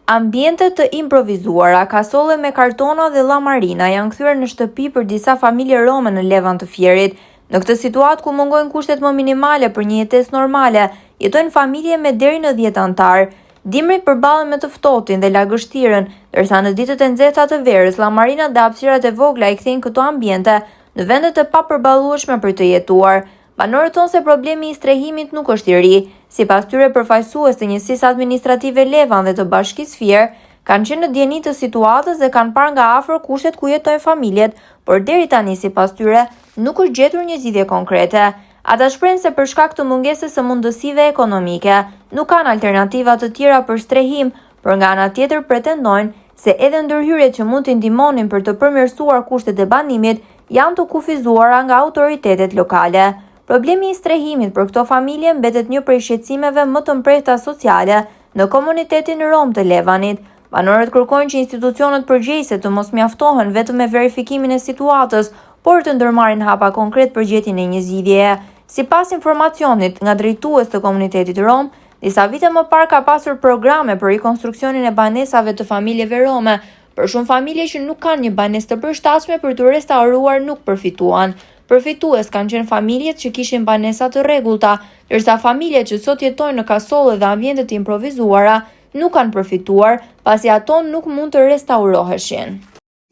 Ambiente të improvizuara, kasolle me kartona dhe llamarina janë kthyer në shtëpi për disa familje rome në Levan të Fierit. Në këtë situatë ku mungojnë kushtet më minimale për një jetesë normale, jetojnë familje me deri në 10 anëtar. Dimrit përballen me të ftohtin dhe lagështirën, ndërsa në ditët e nxehta të verës, llamarinat dhe hapësirat e vogla i kthejnë këto ambiente në vende të papërballueshme për të jetuar. Banorët thonë se problemi i strehimit nuk është i ri. Sipas tyre, përfaqësues të njësisë administrative Levan dhe të Bashkisë Fier kanë qenë në dieni të situatës dhe kanë parë nga afër kushtet ku jetojnë familjet, por deri tani sipas tyre nuk është gjetur një zgjidhje konkrete. Ata shprehin se për shkak të mungesës së mundësive ekonomike nuk kanë alternativa të tjera për strehim, por nga ana tjetër pretendojnë se edhe ndërhyrjet që mund t'i ndihmonin për të përmirësuar kushtet e banimit janë të kufizuara nga autoritetet lokale. Problemi i strehimit për këto familje mbetet një prej shqetësimeve më të mprehta sociale në komunitetin rom të Levanit. Banorët kërkojnë që institucionet përgjegjëse të mos mjaftohen vetëm me verifikimin e situatës, por të ndërmarrin hapa konkret për gjetjen e një zgjidhjeje. Sipas informacionit nga drejtues të komunitetit rom, disa vite më parë ka pasur programe për rikonstruksionin e banesave të familjeve rome, por shumë familje që nuk kanë një banesë të përshtatshme për të restauruar nuk përfituan. Përfitues kanë qenë familjet që kishin banesa të rregullta, ndërsa familjet që sot jetojnë në kasolle dhe ambiente të improvizuara nuk kanë përfituar, pasi ato nuk mund të restauroheshin.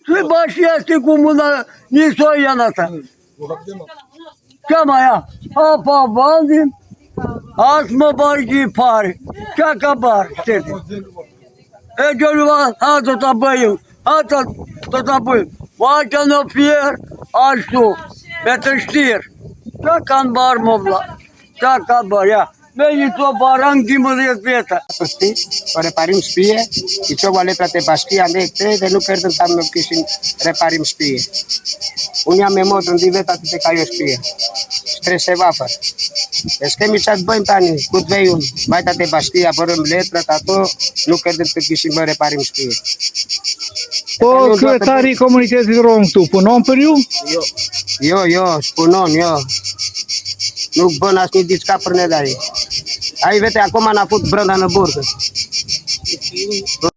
Si bashkëja si ku mund të njësoj janë ata. Qëma ja, pa bandin, asë më bargji pari, që ka barë shtetin. E gjëlluan, a të të bëjmë, a të të bëjmë, vajtë në Fierë, ashtu. Me të shtirë, që kanë barë më vla, që ka barë, ja, me një të barën 12 vjetë. Për shpi, për reparim shpije, i qova letrat e bashkia me këte dhe nuk erdhën ta më kishin reparim shpije. Unë jam me motrën 2 vetat të kajo shpije, shtres e vafër. E s'kemi që të bëjmë tani, ku të vej unë, bajtat e bashkia, bërëm letrat, ato nuk erdhën të kishin bërë reparim shpije. Po, kryetari i komunitetit rom këtu, punon për ju? Jo, s'punon, jo. Nuk bën asë një diçka për ne dhe ai. Ai vete akoma na fut brenda në burgë.